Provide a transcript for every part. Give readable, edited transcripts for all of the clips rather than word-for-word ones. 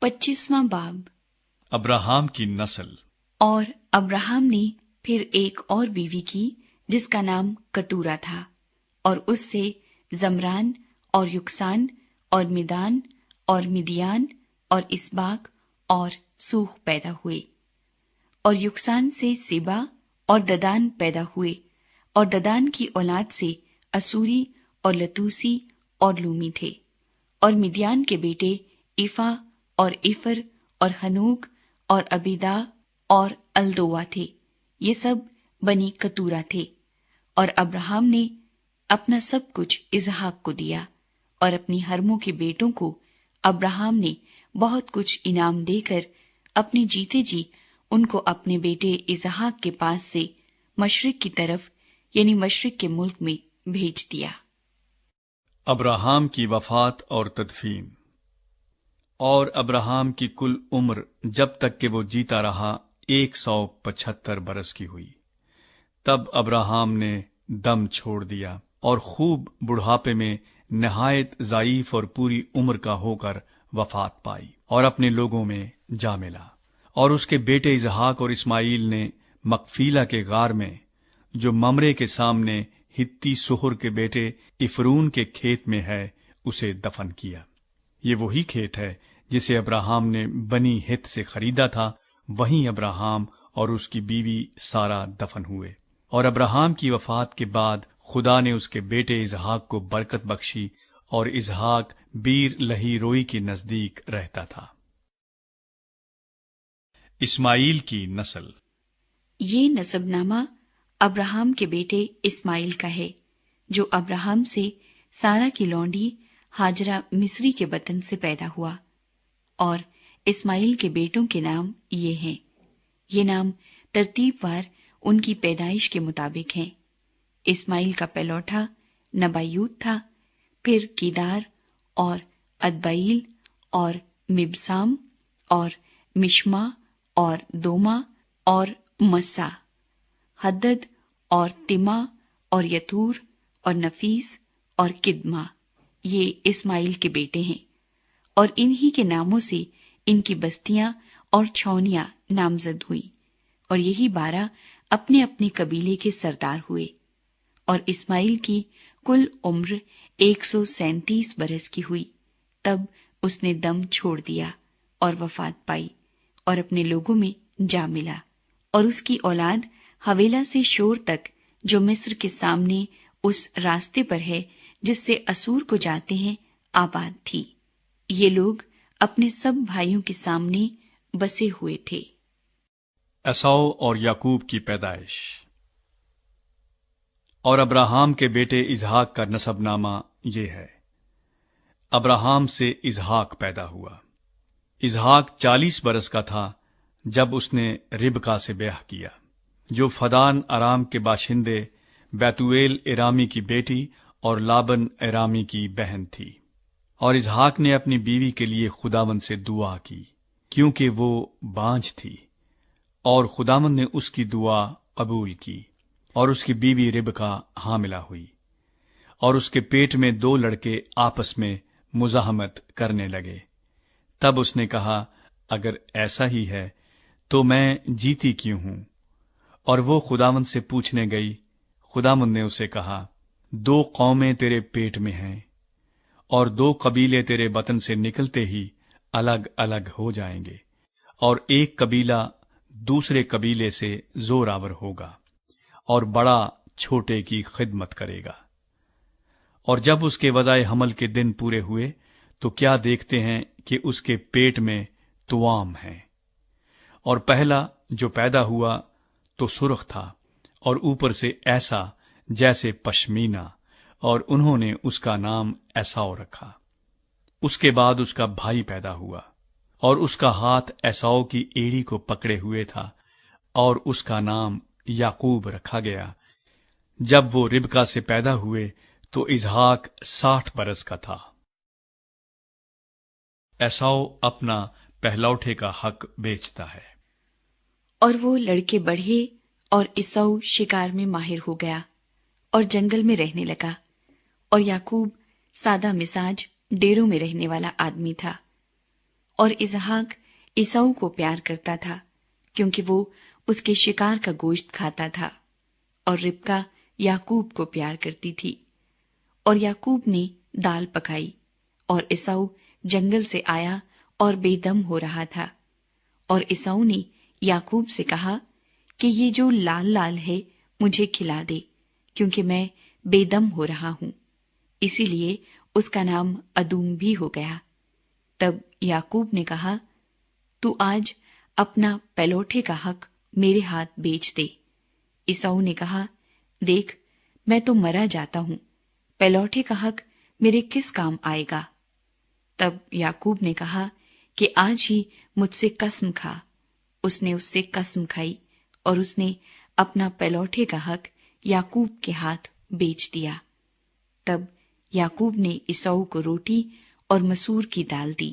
25वां बाब। अब्राहम की नस्ल। और अब्राहम ने फिर एक और बीवी की जिसका नाम कतूरा था, और उससे जमरान और युक्सान और मिदान और मिदियान और इसबाक और सूख पैदा हुए। और युक्सान से सिबा और ददान पैदा हुए, और ददान की औलाद से असूरी और लतूसी और लूमी थे। और मिदियान के बेटे इफा और इफर और हनूक और अबीदा और अल्दोआ थे। ये सब बनी कतूरा थे। और अब्राहम ने अपना सब कुछ इजहाक को दिया, और अपनी हरमों के बेटों को अब्राहम ने बहुत कुछ इनाम देकर अपने जीते जी उनको अपने बेटे इजहाक के पास से मशरिक की तरफ यानी मशरिक के मुल्क में भेज दिया। अब्राहम की वफात और तदफीन। और अब्राहम की कुल उम्र जब तक कि वो जीता रहा 175 बरस की हुई। तब अब्राहम ने दम छोड़ दिया और खूब बुढ़ापे में नहायत ज़ाइफ और पूरी उम्र का होकर वफात पाई और अपने लोगों में जा मिला। और उसके बेटे इसहाक और इस्माइल ने मकफीला के गार में, जो ममरे के सामने हित्ती सुहर के बेटे इफरून के खेत में है, उसे दफन किया। ये वही खेत है जिसे अब्राहम ने बनी हित से खरीदा था। वहीं अब्राहम और उसकी बीवी सारा दफन हुए। और अब्राहम की वफात के बाद खुदा ने उसके बेटे इसहाक को बरकत बख्शी, और इसहाक बीर लही रोई के नजदीक रहता था। इस्माइल की नस्ल। ये नसबनामा अब्राहम के बेटे इस्माइल का है, जो अब्राहम से सारा की लौंडी हाजरा मिस्री के बतन से पैदा हुआ। और इस्माइल के बेटों के नाम ये हैं। ये नाम तरतीबवार उनकी पैदाइश के मुताबिक हैं। इस्माइल का पहलौठा नबायूत था, फिर कीदार और अदबाइल और मिबसाम और मिश्मा और दोमा और मस्सा, हद्दद और तिमा और यतूर और नफीस और किदमा। ये इस्माइल के बेटे हैं। और इन्हीं के नामों से इनकी बस्तियां और छौनियां नामजद हुई। और यही 12 अपने अपने कबीले के सरदार हुए। और इस्माइल की कुल उम्र 137 बरस की हुई। तब उसने दम छोड़ दिया और वफात पाई और अपने लोगों में जा मिला। और उसकी औलाद हवेला से शोर तक, जो मिस्र के सामने उस रास्ते पर है जिससे असूर को जाते हैं, आबाद थी। ये लोग अपने सब भाइयों के सामने बसे हुए थे। एसाव और याकूब की पैदाइश। और अब्राहम के बेटे इसहाक का नसबनामा ये है। अब्राहम से इसहाक पैदा हुआ। इसहाक 40 बरस का था जब उसने रिबका से ब्याह किया, जो फदान अराम के बाशिंदे बैतुएल इरामी की बेटी और लाबन इरामी की बहन थी। और इसहाक ने अपनी बीवी के लिए खुदावंद से दुआ की, क्योंकि वो बांझ थी। और खुदावंद ने उसकी दुआ कबूल की, और उसकी बीवी रिबका हामिला हुई। और उसके पेट में 2 लड़के आपस में मुजाहमत करने लगे। तब उसने कहा, अगर ऐसा ही है तो मैं जीती क्यों हूं? और वो खुदावंद से पूछने गई। खुदावंद ने उसे कहा, 2 कौमें तेरे पेट में हैं, और 2 कबीले तेरे बतन से निकलते ही अलग अलग हो जाएंगे, और एक कबीला दूसरे कबीले से जोरावर होगा, और बड़ा छोटे की खिदमत करेगा। और जब उसके वज़ाए हमल के दिन पूरे हुए, तो क्या देखते हैं कि उसके पेट में तुआम है। और पहला जो पैदा हुआ तो सुर्ख था, और ऊपर से ऐसा जैसे पश्मीना, और उन्होंने उसका नाम एसाव रखा। उसके बाद उसका भाई पैदा हुआ, और उसका हाथ एसाव की एड़ी को पकड़े हुए था, और उसका नाम याकूब रखा गया। जब वो रिबका से पैदा हुए तो इसहाक 60 बरस का था। एसाव अपना पहलौठे का हक बेचता है। और वो लड़के बढ़े, और इसौ शिकार में माहिर हो गया और जंगल में रहने लगा। और याकूब सादा मिजाज डेरों में रहने वाला आदमी था। اور اسحاق عیساؤ کو پیار کرتا تھا کیونکہ وہ اس کے شکار کا گوشت کھاتا تھا، اور ربکا یعقوب کو پیار کرتی تھی۔ اور یعقوب نے دال پکائی، اور عیساؤ جنگل سے آیا اور بے دم ہو رہا تھا، اور عیساؤ نے یعقوب سے کہا کہ یہ جو لال لال ہے مجھے کھلا دے، کیونکہ میں بے دم ہو رہا ہوں۔ اسی لیے اس کا نام ادوم بھی ہو گیا۔ تب یعقوب نے کہا، تو آج اپنا پہلوٹھے کا حق میرے ہاتھ بیچ دے۔ عیساؤ نے کہا، دیکھ، میں تو مرا جاتا ہوں، پہلوٹھے کا حق میرے کس کام آئے گا؟ تب یعقوب نے کہا کہ آج ہی مجھ سے قسم کھا۔ اس نے اس سے قسم کھائی، اور اس نے اپنا پہلوٹھے کا حق یعقوب کے ہاتھ بیچ دیا۔ تب یعقوب نے عیساؤ کو روٹی اور مسور کی دال دی،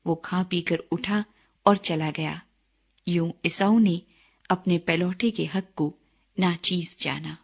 وہ کھا پی کر اٹھا اور چلا گیا۔ یوں عیساؤ نے اپنے پہلوٹھے کے حق کو ناچیز جانا۔